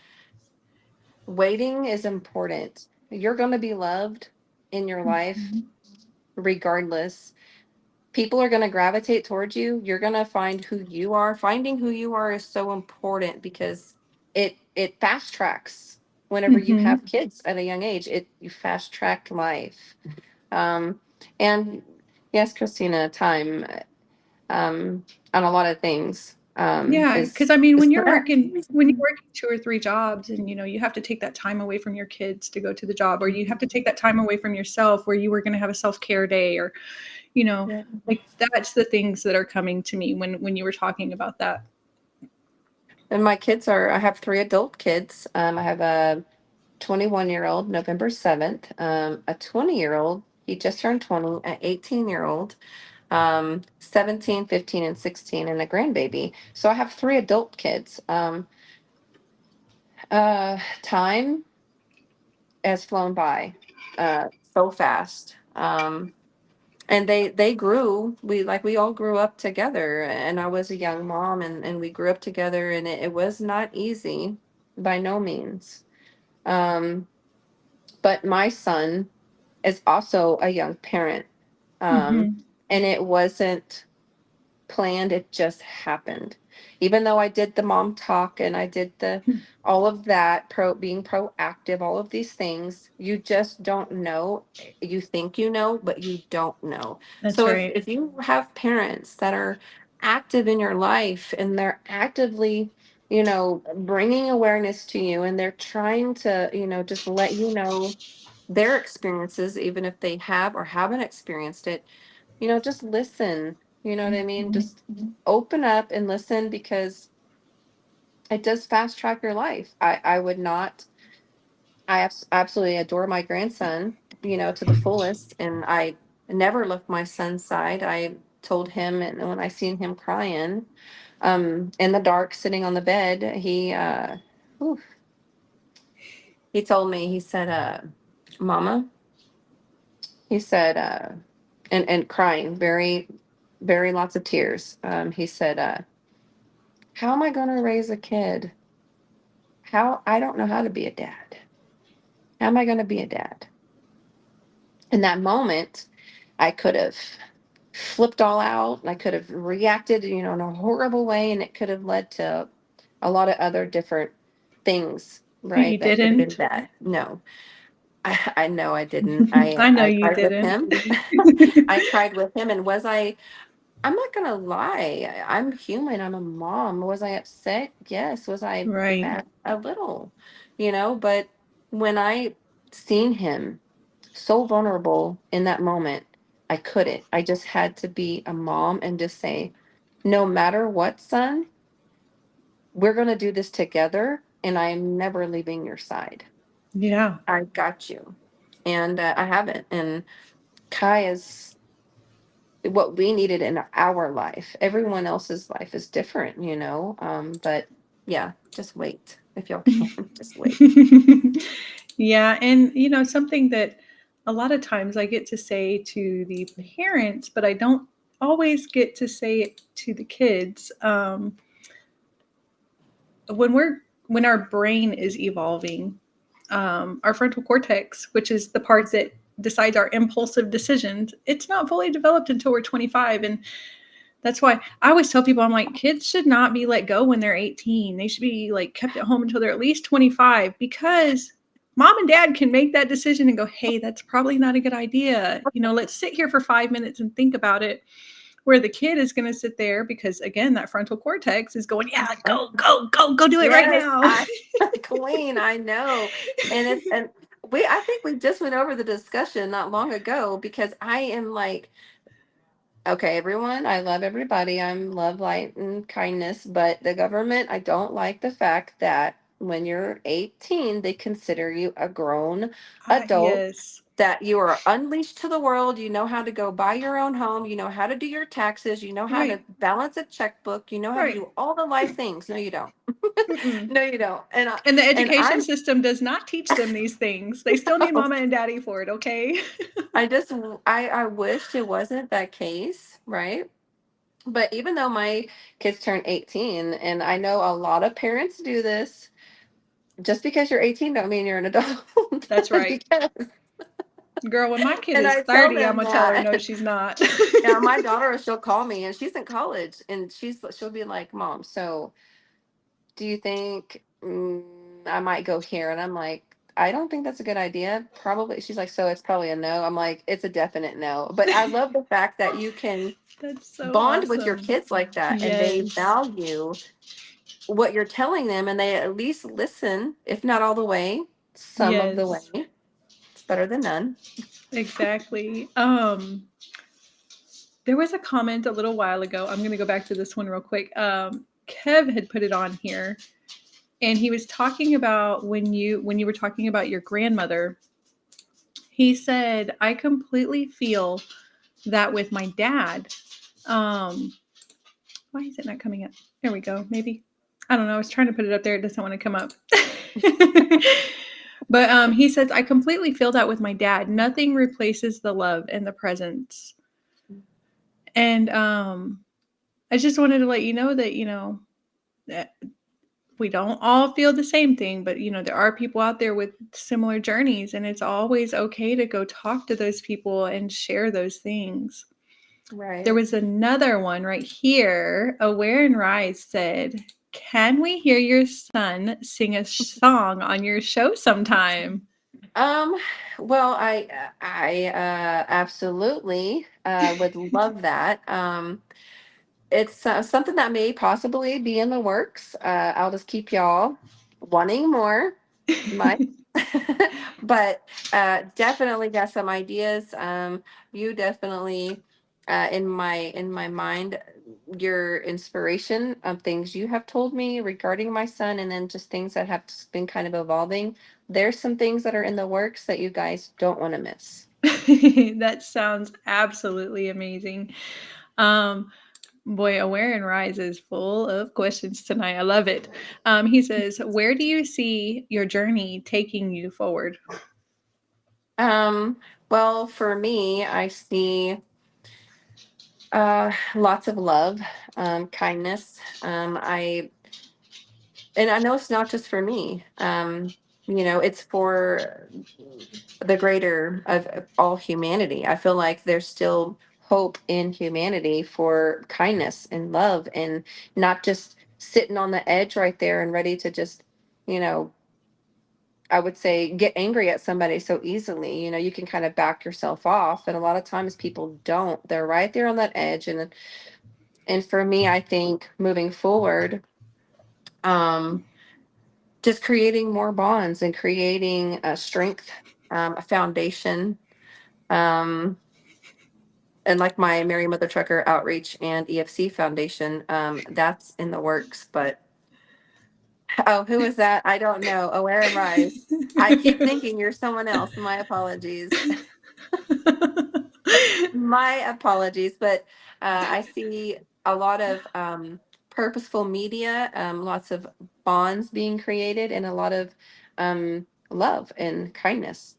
waiting is important. You're going to be loved in your life regardless. People are going to gravitate towards you. You're going to find who you are. Finding who you are is so important, because it fast tracks whenever you Mm-hmm. have kids at a young age. You fast track life. And yes, Christina, time, on a lot of things. Yeah, is because I mean, is when correct. you're working 2 or 3 jobs, and you have to take that time away from your kids to go to the job, or you have to take that time away from yourself where you were going to have a self-care day, or you know, Yeah. like that's the things that are coming to me when you were talking about that. And my kids I have 3 adult kids. I have a 21-year-old, November 7th, a 20-year-old, he just turned 20, an 18-year-old, 17, 15, and 16, and a grandbaby. So I have 3 adult kids. Time has flown by so fast. And they grew, we all grew up together, and I was a young mom, and we grew up together, and it was not easy by no means. Um, but my son is also a young parent. Um, Mhm. and it wasn't planned, it just happened. Even though I did the mom talk and I did the all of that, being proactive, all of these things, you just don't know. You think you know, but you don't know. That's So if right. if you have parents that are active in your life and they're actively, bringing awareness to you, and they're trying to, just let you know their experiences, even if they have or haven't experienced it, just listen. You know what I mean? Mhm. Just open up and listen, because it does fast track your life. I would not, absolutely adore my grandson, to the fullest. And I never left my son's side. I told him, and when I seen him crying, in the dark, sitting on the bed, whew, he told me, he said, Mama, he said, and crying, very, very lots of tears. He said, how am I going to raise a kid? I don't know how to be a dad. How am I going to be a dad? In that moment, I could have flipped all out, and I could have reacted, in a horrible way, and it could have led to a lot of other different things, And right? you That could have been didn't. bad. No, I know I didn't. I I know I you cried with didn't. him. I cried with him, and I'm not gonna lie. I'm human. I'm a mom. Was I upset? Yes. Was I Right. mad? A little, but when I seen him so vulnerable in that moment, I couldn't. I just had to be a mom and just say, no matter what, son, we're gonna do this together, and I am never leaving your side. Yeah. I got you. And I haven't. And Kai is what we needed in our life. Everyone else's life is different, but yeah, just wait. If y'all can, just wait. Yeah, and something that a lot of times I get to say to the parents, but I don't always get to say it to the kids. When our brain is evolving, our frontal cortex, which is the part that decides our impulsive decisions, it's not fully developed until we're 25. And that's why I always tell people, I'm like, kids should not be let go when they're 18. They should be like kept at home until they're at least 25, because mom and dad can make that decision and go, hey, that's probably not a good idea. Let's sit here for 5 minutes and think about it. Where the kid is going to sit there because, again, that frontal cortex is going, yeah, go, go, go, go do it right Yes, now. I Queen, I know. And I think we just went over the discussion not long ago, because I am like, okay, everyone, I love everybody. I'm love, light, and kindness, but the government, I don't like the fact that when you're 18, they consider you a grown adult, Yes. that you are unleashed to the world. You know how to go buy your own home. You know how to do your taxes. You know how to Right. balance a checkbook. You know how to Right. do all the life things. No, you don't. Mm-mm. No, you don't. And the And education I'm system does not teach them these things. They still need mama and daddy for it, okay? I just I wished it wasn't that case, right? But even though my kids turn 18, and I know a lot of parents do this, just because you're 18 don't mean you're an adult. That's right. Because, Girl, when my kid and is I tell 30, I'm them going to tell her, that. no, she's not. Yeah, my daughter, she'll call me, and she's in college, and she'll be like, "Mom, so do you think I might go here?" And I'm like, I don't think that's a good idea. Probably. She's like, so it's probably a no. I'm like, it's a definite no. But I love the fact that you can That's so bond with your awesome. kids like that and they Yes. value what you're telling them and they at least listen, if not all the way, some of the Yes. way. It's better than none. Exactly. There was a comment a little while ago. I'm going to go back to this one real quick. Kev had put it on here, and he was talking about when you were talking about your grandmother. He said, "I completely feel that with my dad." Um, why is it not coming up? There we go. Maybe I don't know. I was trying to put it up there. It doesn't want to come up. But he says, "I completely feel that with my dad. Nothing replaces the love and the presence." And I just wanted to let you know that, that we don't all feel the same thing, but, there are people out there with similar journeys, and it's always okay to go talk to those people and share those things. Right. There was another one right here. Aware and Rise said, "Can we hear your son sing a song on your show sometime?" Um, well, I absolutely would love that. It's something that may possibly be in the works. I'll just keep y'all wanting more. My, but definitely got some ideas. You definitely in my mind, your inspiration of things you have told me regarding my son, and then just things that have just been kind of evolving. There's some things that are in the works that you guys don't want to miss. That sounds absolutely amazing. Um, Boy, Aware and Rise is full of questions tonight. I love it. He says, "Where do you see your journey taking you forward?" Um, well, for me, I see lots of love, kindness. I know it's not just for me. It's for the greater of all humanity. I feel like there's still hope in humanity for kindness and love and not just sitting on the edge right there and ready to just, you know, I would say get angry at somebody so easily. You can kind of back yourself off. And a lot of times people don't. They're right there on that edge. And for me, I think moving forward, um, just creating more bonds and creating a strength, a foundation. Um, and like my Mary.MotherTrucker outreach and EFC foundation, that's in the works. But oh, who is that? I don't know. Aware and Rise. I keep thinking you're someone else. My apologies. My apologies. But I see a lot of purposeful media, lots of bonds being created, and a lot of love and kindness.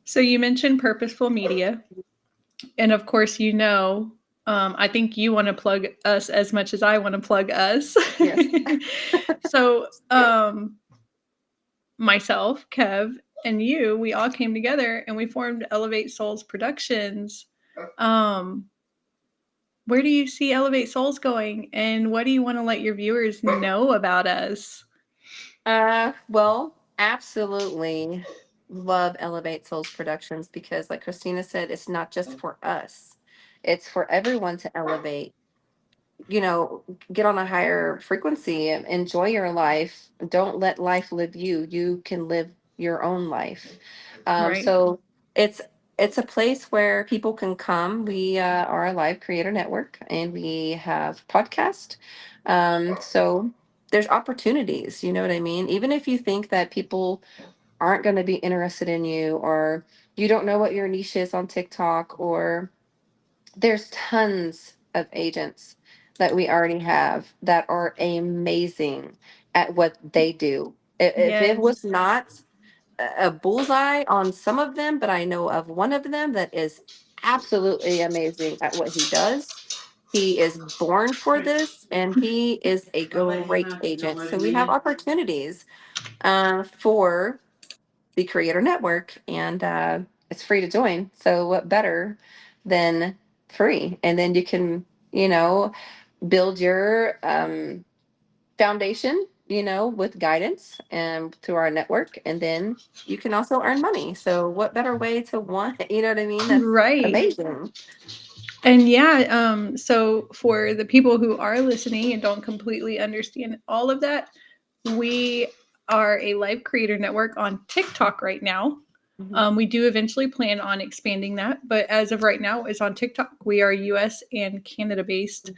So you mentioned purposeful media, and of course, I think you want to plug us as much as I want to plug us. Yes. So, myself, Kev, and you, we all came together and we formed Elevate Souls Productions. Um, where do you see Elevate Souls going, and what do you want to let your viewers know about us? Well, absolutely love Elevate Souls Productions because, like Christina said, it's not just for us, it's for everyone to elevate, you know, get on a higher frequency, enjoy your life. Don't let life live you. You can live your own life. Right. So it's it's a place where people can come. We are a live creator network, and we have podcast. So there's opportunities. You know what I mean? Even if you think that people aren't going to be interested in you, or you don't know what your niche is on TikTok, or there's tons of agents that we already have that are amazing at what they do. If it Yes. was not a bullseye on some of them, but I know of one of them that is absolutely amazing at what he does. He is born for this and he is a great agent. So we have opportunities for the Creator Network, and it's free to join. So what better than free? And then you can, build your foundation with guidance and through our network. And then you can also earn money. So what better way to want, you know what I mean? That's Right. amazing. And yeah, so for the people who are listening and don't completely understand all of that, we are a live creator network on TikTok right now. Mhm. We do eventually plan on expanding that, but as of right now, it's on TikTok. We are US and Canada based.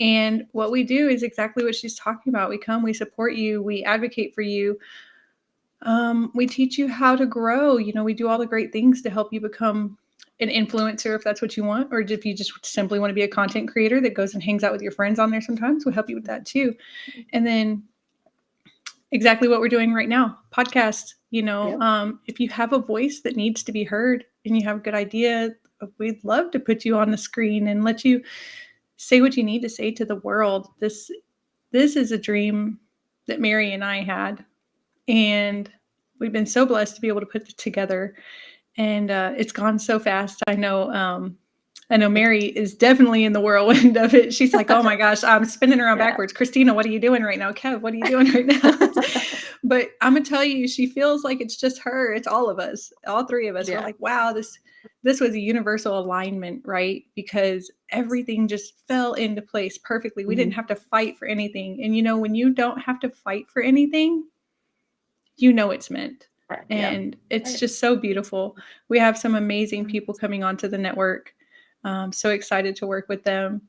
And what we do is exactly what she's talking about. We come, we support you, we advocate for you. We teach you how to grow. We do all the great things to help you become an influencer if that's what you want, or if you just simply want to be a content creator that goes and hangs out with your friends on there sometimes, we'll help you with that too. And then exactly what we're doing right now, podcast. Yep. If you have a voice that needs to be heard and you have a good idea, we'd love to put you on the screen and let you say what you need to say to the world. This is a dream that Mary and I had, and we've been so blessed to be able to put it together. And it's gone so fast. I know Mary is definitely in the whirlwind of it. She's like, oh my gosh, I'm spinning around Yeah. backwards. Christina, what are you doing right now? Kev, what are you doing right now? But I'm gonna tell you, she feels like it's just her. It's all of us, all three of us. We're Yeah. like, wow, this was a universal alignment, right? Because everything just fell into place perfectly. We didn't have to fight for anything. And when you don't have to fight for anything, it's meant. Right. Yeah. And it's Right. just so beautiful. We have some amazing people coming onto the network. So excited to work with them.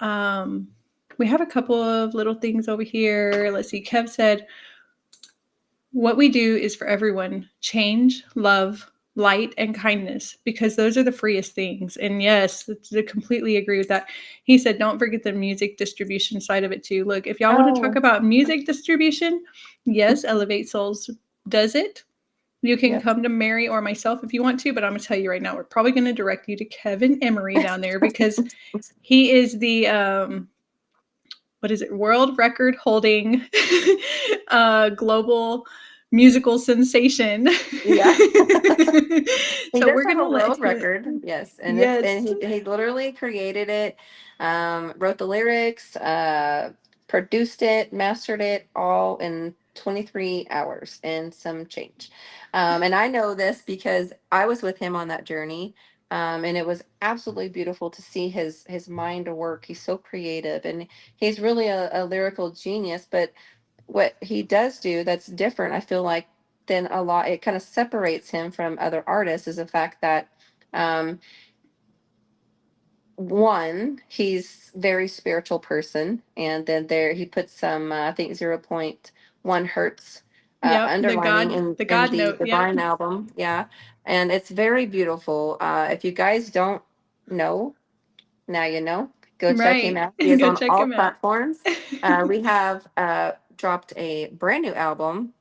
We have a couple of little things over here. Let's see. Kev said, what we do is for everyone: change, love, light, and kindness, because those are the freest things. And yes, I completely agree with that. He said, don't forget the music distribution side of it too. Look, if y'all want to talk Oh, about music distribution, yes, Elevate Souls does it. You can yes. come to Mary or myself if you want to, but I'm going to tell you right now, we're probably going to direct you to Kevin Emery down there, because he is the what is it, world record holding global musical sensation. Yeah. He So does we're have going a to let world him. record, yes, and Yes. he literally created it, wrote the lyrics, produced it, mastered it all in 23 hours and some change. And I know this because I was with him on that journey, and it was absolutely beautiful to see his mind work. He's so creative, and he's really a lyrical genius. But what he does do that's different, I feel like, than a lot, it kind of separates him from other artists, is the fact that um one, he's very spiritual person, and then there he puts some I think 0.1 hertz Yep. The underlining God, in the in God the note. Yep. Divine album. Yeah. And it's very beautiful. If you guys don't know, now you know. Go check him Right. out. He is Go on check all him out. platforms. We have dropped a brand new album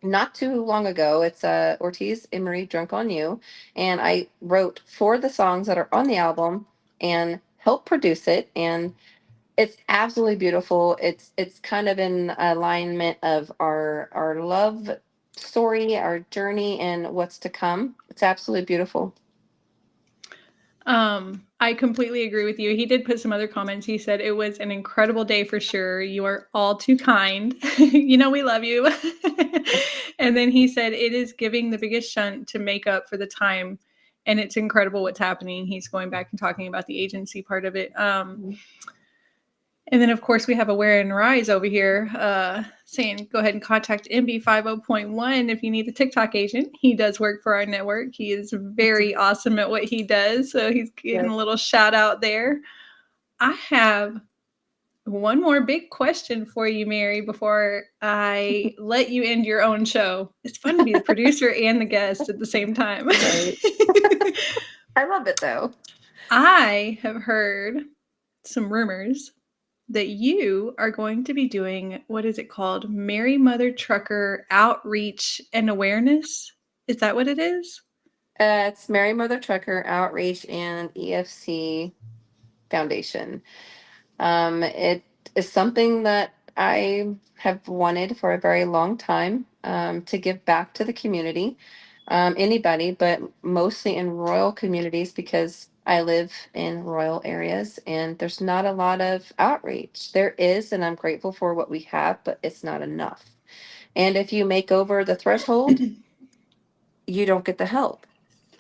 not too long ago. It's Ortiz Emery Drunk on You. And I wrote 4 of the songs that are on the album and helped produce it. And it's absolutely beautiful. It's kind of in alignment of our love story, our journey, and what's to come. It's absolutely beautiful. I completely agree with you. He did put some other comments. He said it was an incredible day for sure. You are all too kind. We love you. And then he said it is giving the biggest shunt to make up for the time. And it's incredible what's happening. He's going back and talking about the agency part of it. And then, of course, we have Aware and Rise over here saying, go ahead and contact MB50.1 if you need a TikTok agent. He does work for our network. He is very awesome at what he does. So he's getting Yes. a little shout out there. I have one more big question for you, Mary, before I let you end your own show. It's fun to be the producer and the guest at the same time. Right. I love it though. I have heard some rumors that you are going to be doing, what is it called? Mary.MotherTrucker outreach and awareness. Is that what it is? It's Mary Mother Trucker Outreach and EFC Foundation. It is something that I have wanted for a very long time, to give back to the community, anybody, but mostly in rural communities, because I live in rural areas and there's not a lot of outreach. There is, and I'm grateful for what we have, but it's not enough. And if you make over the threshold, you don't get the help.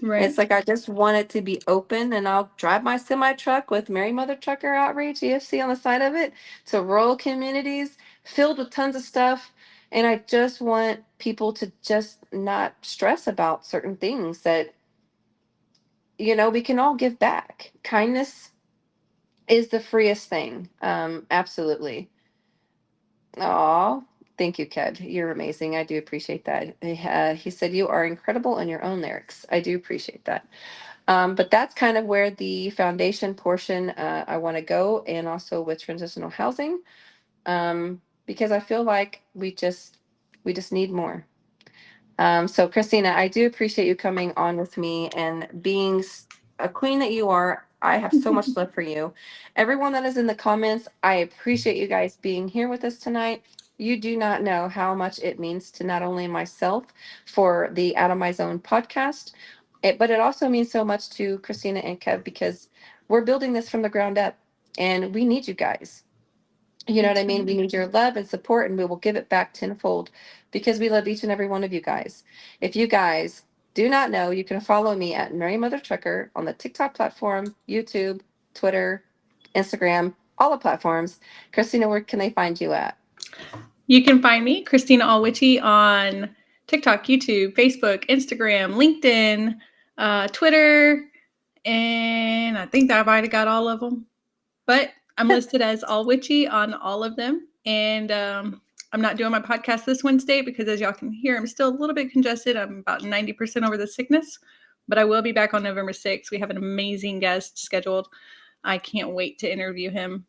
Right. It's like I just want it to be open, and I'll drive my semi truck with Mary Mother Trucker Outreach EFC on the side of it to rural communities filled with tons of stuff. And I just want people to just not stress about certain things that, we can all give back. Kindness is the freest thing. Absolutely. Oh, thank you, Kev. You're amazing. I do appreciate that. He said you are incredible in your own lyrics. I do appreciate that. But that's kind of where the foundation portion I want to go, and also with transitional housing, because I feel like we just need more. So Christina, I do appreciate you coming on with me and being a queen that you are. I have so much love for you. Everyone that is in the comments, I appreciate you guys being here with us tonight. You do not know how much it means to not only myself for the Out of My Zone podcast, but it also means so much to Christina and Kev because we're building this from the ground up and we need you guys. You know what I mean? We need your love and support, and we will give it back tenfold because we love each and every one of you guys. If you guys do not know, you can follow me at Mary.MotherTrucker on the TikTok platform, YouTube, Twitter, Instagram, all the platforms. Christina, where can they find you at? You can find me, Christina Allwitchy, on TikTok, YouTube, Facebook, Instagram, LinkedIn, Twitter, and I think that I might have got all of them. But I'm listed as Allwitchy on all of them. And I'm not doing my podcast this Wednesday because, as y'all can hear, I'm still a little bit congested. I'm about 90% over the sickness. But I will be back on November 6th. We have an amazing guest scheduled. I can't wait to interview him.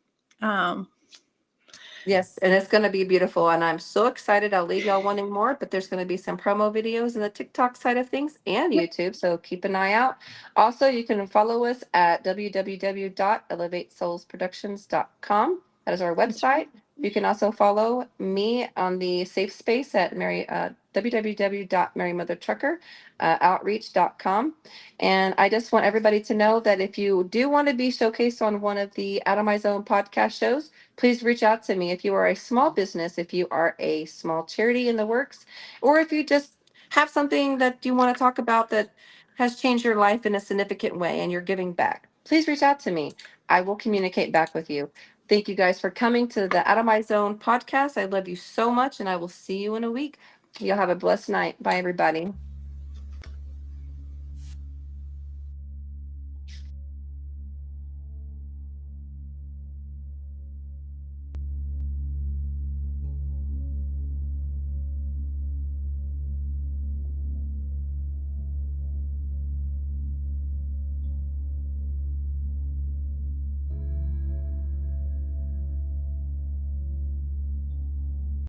Yes, and it's going to be beautiful. And I'm so excited. I'll leave y'all wanting more, but there's going to be some promo videos in the TikTok side of things and YouTube. So keep an eye out. Also, you can follow us at www.elevatesoulsproductions.com. That is our website. You can also follow me on the safe space at www.marymothertrucker outreach.com. And I just want everybody to know that if you do want to be showcased on one of the Out of My Zone podcast shows, please reach out to me. If you are a small business, if you are a small charity in the works, or if you just have something that you want to talk about that has changed your life in a significant way and you're giving back, please reach out to me. I will communicate back with you. Thank you guys for coming to the Out of My Zone podcast. I love you so much, and I will see you in a week. You'll have a blessed night. Bye, everybody.